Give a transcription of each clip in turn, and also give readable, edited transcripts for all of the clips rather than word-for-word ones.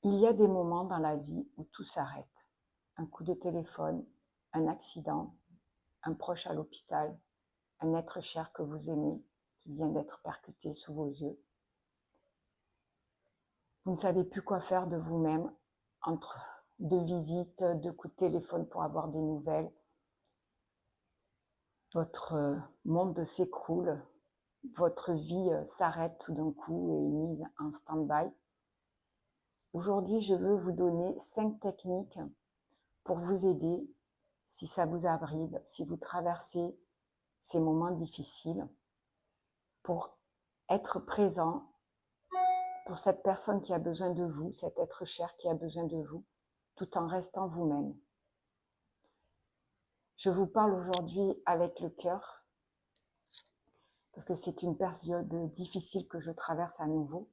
Il y a des moments dans la vie où tout s'arrête. Un coup de téléphone, un accident, un proche à l'hôpital, un être cher que vous aimez qui vient d'être percuté sous vos yeux. Vous ne savez plus quoi faire de vous-même entre deux visites, deux coups de téléphone pour avoir des nouvelles. Votre monde s'écroule, votre vie s'arrête tout d'un coup et est mise en stand-by. Aujourd'hui, je veux vous donner 5 techniques pour vous aider si ça vous arrive, si vous traversez ces moments difficiles, pour être présent pour cette personne qui a besoin de vous, cet être cher qui a besoin de vous, tout en restant vous-même. Je vous parle aujourd'hui avec le cœur, parce que c'est une période difficile que je traverse à nouveau.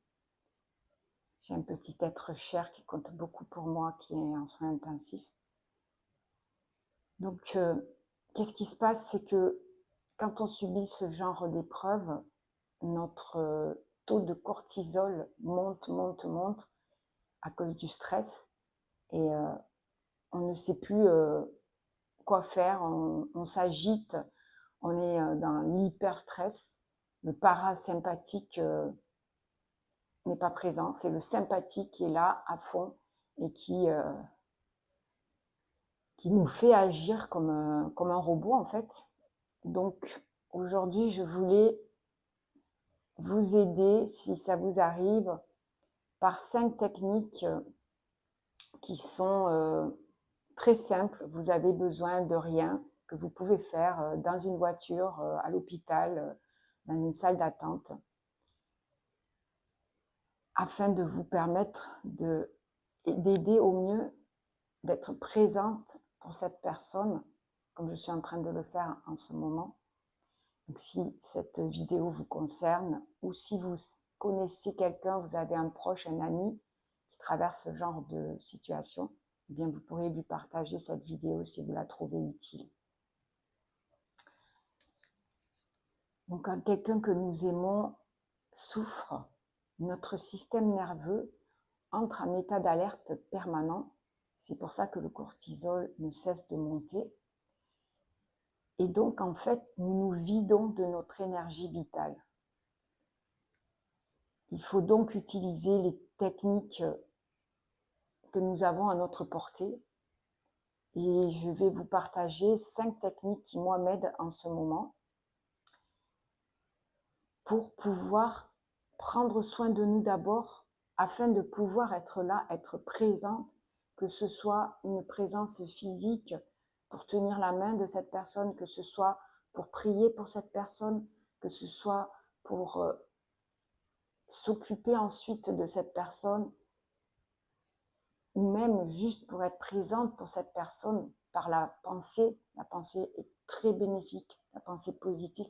J'ai un petit être cher qui compte beaucoup pour moi, qui est en soins intensifs. Donc, qu'est-ce qui se passe? C'est que quand on subit ce genre d'épreuve, notre taux de cortisol monte à cause du stress et on ne sait plus quoi faire, on s'agite, on est dans l'hyper-stress. Le parasympathique n'est pas présent, c'est le sympathique qui est là à fond et qui nous fait agir comme un robot en fait. Donc aujourd'hui, je voulais vous aider, si ça vous arrive, par 5 techniques qui sont très simples. Vous avez besoin de rien, que vous pouvez faire dans une voiture, à l'hôpital, dans une salle d'attente, afin de vous permettre d'aider au mieux, d'être présente pour cette personne, comme je suis en train de le faire en ce moment. Donc si cette vidéo vous concerne, ou si vous connaissez quelqu'un, vous avez un proche, un ami qui traverse ce genre de situation, eh bien vous pourrez lui partager cette vidéo si vous la trouvez utile. Donc quand quelqu'un que nous aimons souffre, notre système nerveux entre en état d'alerte permanent. C'est pour ça que le cortisol ne cesse de monter. Et donc, en fait, nous nous vidons de notre énergie vitale. Il faut donc utiliser les techniques que nous avons à notre portée. Et je vais vous partager 5 techniques qui, moi, m'aident en ce moment pour pouvoir prendre soin de nous d'abord, afin de pouvoir être là, être présente, que ce soit une présence physique pour tenir la main de cette personne, que ce soit pour prier pour cette personne, que ce soit pour s'occuper ensuite de cette personne, ou même juste pour être présente pour cette personne par la pensée. La pensée est très bénéfique, la pensée positive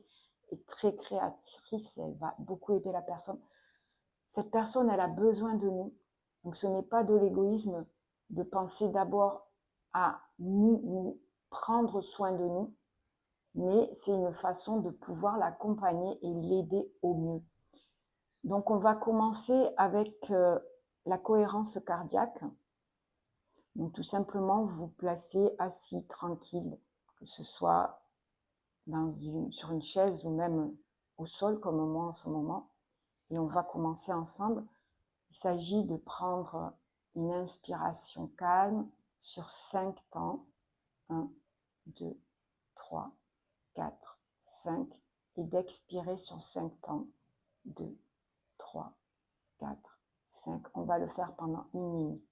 est très créatrice, elle va beaucoup aider la personne. Cette personne, elle a besoin de nous. Donc ce n'est pas de l'égoïsme de penser d'abord à nous prendre soin de nous, mais c'est une façon de pouvoir l'accompagner et l'aider au mieux. Donc on va commencer avec la cohérence cardiaque. Donc tout simplement, vous placez assis, tranquille, que ce soit sur une chaise ou même au sol comme moi en ce moment. Et on va commencer ensemble. Il s'agit de prendre une inspiration calme sur 5 temps. 1, 2, 3, 4, 5. Et d'expirer sur 5 temps. 2, 3, 4, 5. On va le faire pendant 1 minute.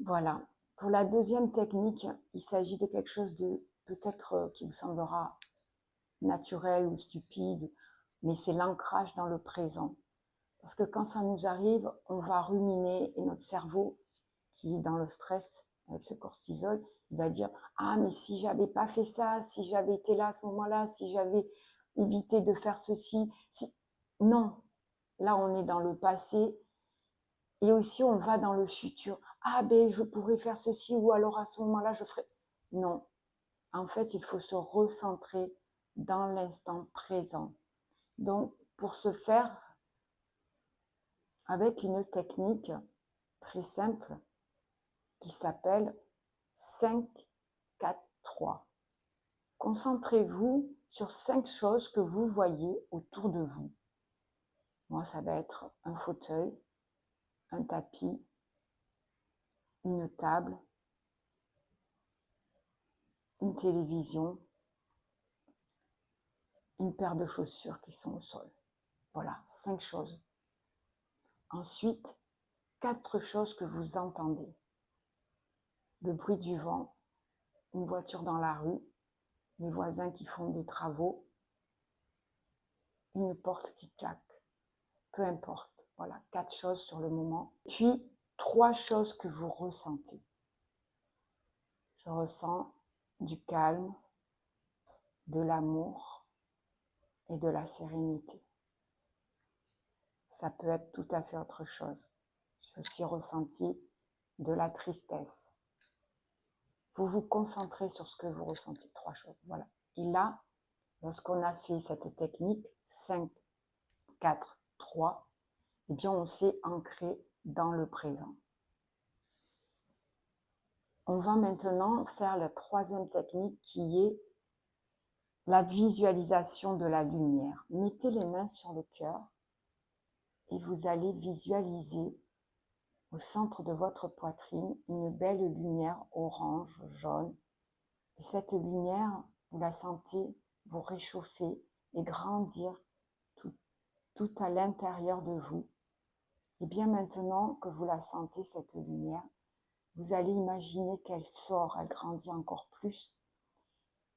Voilà. Pour la deuxième technique, il s'agit de quelque chose de peut-être qui vous semblera naturel ou stupide, mais c'est l'ancrage dans le présent. Parce que quand ça nous arrive, on va ruminer et notre cerveau, qui est dans le stress avec ce cortisol, il va dire « Ah, mais si j'avais pas fait ça, si j'avais été là à ce moment-là, si j'avais évité de faire ceci, si... » Non, là on est dans le passé et aussi on va dans le futur. « Ah, ben je pourrais faire ceci ou alors à ce moment-là je ferai... » Non, en fait il faut se recentrer dans l'instant présent. Donc pour ce faire, avec une technique très simple qui s'appelle 5-4-3. Concentrez-vous sur 5 choses que vous voyez autour de vous. Moi, ça va être un fauteuil, un tapis, une table, une télévision, une paire de chaussures qui sont au sol. Voilà, 5 choses. Ensuite, 4 choses que vous entendez. Le bruit du vent, une voiture dans la rue, les voisins qui font des travaux, une porte qui claque, peu importe. Voilà, 4 choses sur le moment. Puis, 3 choses que vous ressentez. Je ressens du calme, de l'amour et de la sérénité. Ça peut être tout à fait autre chose. J'ai aussi ressenti de la tristesse. Vous vous concentrez sur ce que vous ressentez, 3 choses. Voilà. Et là, lorsqu'on a fait cette technique 5, 4, 3, eh bien on s'est ancré dans le présent. On va maintenant faire la troisième technique qui est la visualisation de la lumière. Mettez les mains sur le cœur et vous allez visualiser au centre de votre poitrine une belle lumière orange, jaune. Et cette lumière, vous la sentez vous réchauffer et grandir tout à l'intérieur de vous. Et bien maintenant que vous la sentez, cette lumière, vous allez imaginer qu'elle sort, elle grandit encore plus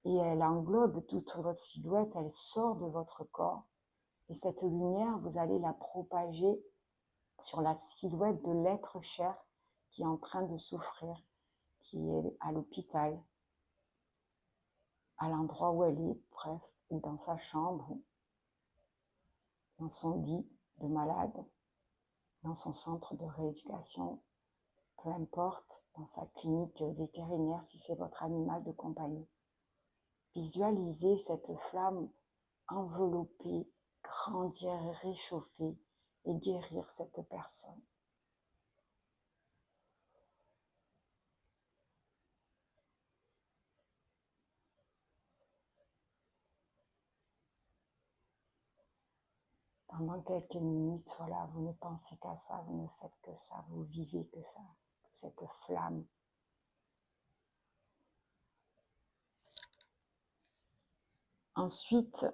et elle englobe toute votre silhouette, elle sort de votre corps. Et cette lumière, vous allez la propager sur la silhouette de l'être cher qui est en train de souffrir, qui est à l'hôpital, à l'endroit où elle est, bref, ou dans sa chambre, ou dans son lit de malade, dans son centre de rééducation, peu importe, dans sa clinique vétérinaire si c'est votre animal de compagnie. Visualisez cette flamme envelopper, grandir et réchauffer et guérir cette personne. Pendant quelques minutes, voilà, vous ne pensez qu'à ça, vous ne faites que ça, vous vivez que ça, cette flamme. Ensuite,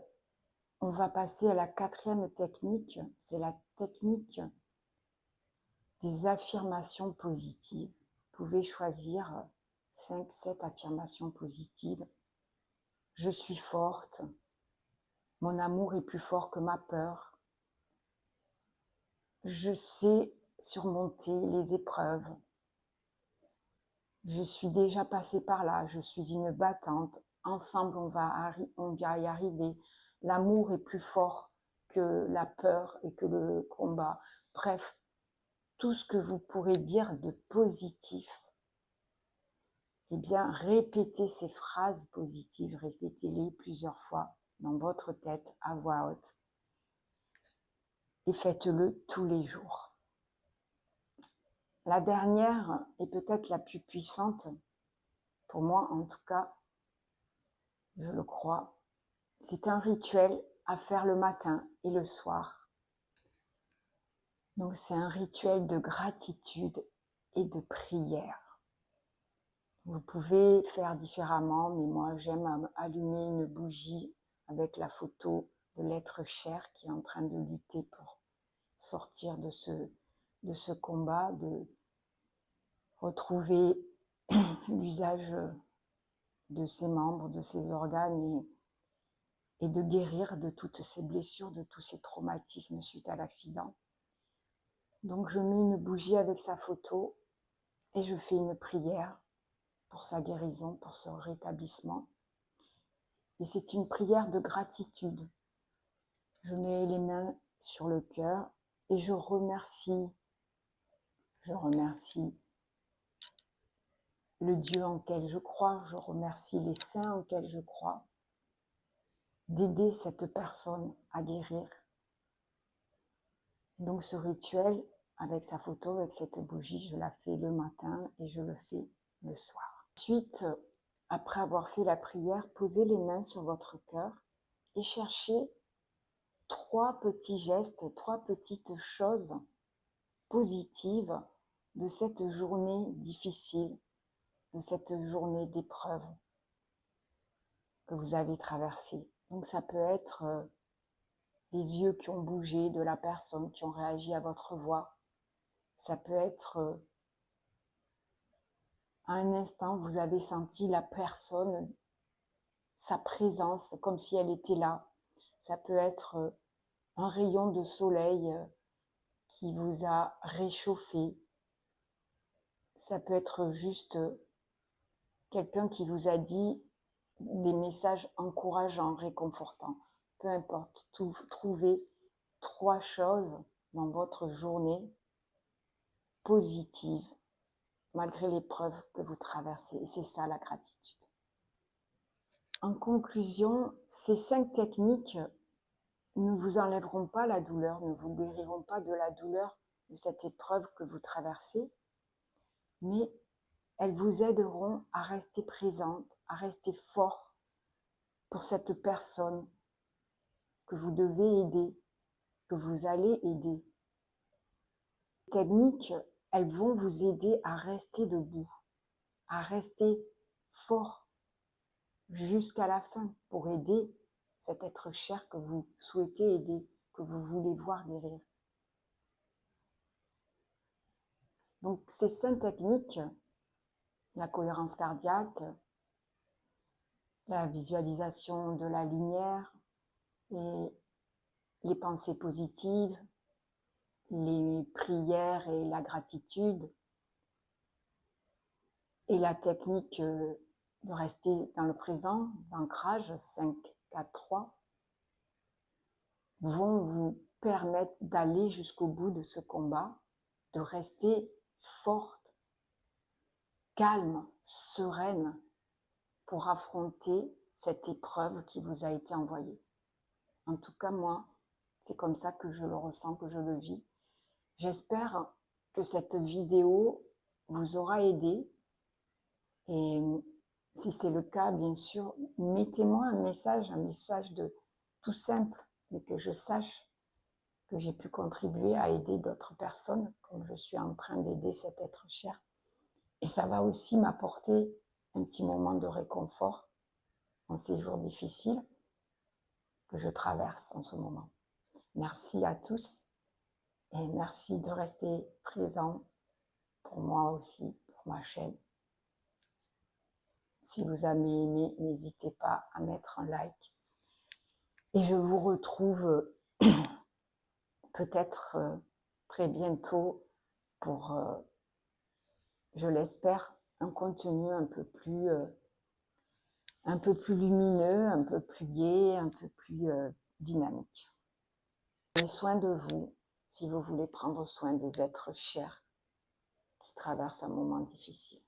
on va passer à la quatrième technique, c'est la technique des affirmations positives. Vous pouvez choisir 5-7 affirmations positives. Je suis forte, mon amour est plus fort que ma peur. Je sais surmonter les épreuves. Je suis déjà passée par là, je suis une battante. Ensemble, on va y arriver. L'amour est plus fort que la peur et que le combat. Bref, tout ce que vous pourrez dire de positif, eh bien, répétez ces phrases positives, répétez-les plusieurs fois dans votre tête à voix haute. Et faites-le tous les jours. La dernière est peut-être la plus puissante, pour moi en tout cas, je le crois. C'est un rituel à faire le matin et le soir. Donc c'est un rituel de gratitude et de prière. Vous pouvez faire différemment, mais moi j'aime allumer une bougie avec la photo de l'être cher qui est en train de lutter pour sortir de ce combat, retrouver l'usage de ses membres, de ses organes et de guérir de toutes ces blessures, de tous ces traumatismes suite à l'accident. Donc je mets une bougie avec sa photo et je fais une prière pour sa guérison, pour son rétablissement. Et c'est une prière de gratitude. Je mets les mains sur le cœur et je remercie le Dieu en quel je crois, je remercie les saints en quels je crois, d'aider cette personne à guérir. Donc ce rituel, avec sa photo, avec cette bougie, je la fais le matin et je le fais le soir. Ensuite, après avoir fait la prière, posez les mains sur votre cœur et cherchez 3 petits gestes, 3 petites choses positives de cette journée difficile, de cette journée d'épreuve que vous avez traversée. Donc ça peut être les yeux qui ont bougé de la personne, qui ont réagi à votre voix. Ça peut être à un instant, vous avez senti la personne, sa présence, comme si elle était là. Ça peut être un rayon de soleil qui vous a réchauffé. Ça peut être juste quelqu'un qui vous a dit des messages encourageants, réconfortants. Peu importe, trouvez 3 choses dans votre journée positives, malgré l'épreuve que vous traversez. Et c'est ça la gratitude. En conclusion, ces 5 techniques ne vous enlèveront pas la douleur, ne vous guériront pas de la douleur de cette épreuve que vous traversez, mais elles vous aideront à rester présente, à rester fort pour cette personne que vous devez aider, que vous allez aider. Les techniques, elles vont vous aider à rester debout, à rester fort jusqu'à la fin pour aider cet être cher que vous souhaitez aider, que vous voulez voir guérir. Donc ces 5 techniques, la cohérence cardiaque, la visualisation de la lumière, et les pensées positives, les prières et la gratitude, et la technique de rester dans le présent, d'ancrage 5, 4, 3, vont vous permettre d'aller jusqu'au bout de ce combat, de rester forte, calme, sereine pour affronter cette épreuve qui vous a été envoyée. En tout cas, moi, c'est comme ça que je le ressens, que je le vis. J'espère que cette vidéo vous aura aidé. Et si c'est le cas, bien sûr, mettez-moi un message tout simple, mais que je sache que j'ai pu contribuer à aider d'autres personnes, comme je suis en train d'aider cet être cher. Et ça va aussi m'apporter un petit moment de réconfort en ces jours difficiles que je traverse en ce moment. Merci à tous et merci de rester présents pour moi aussi, pour ma chaîne. Si vous avez aimé, n'hésitez pas à mettre un like. Et je vous retrouve peut-être très bientôt pour, je l'espère, un contenu un peu plus lumineux, un peu plus gai, un peu plus dynamique. Prenez soin de vous si vous voulez prendre soin des êtres chers qui traversent un moment difficile.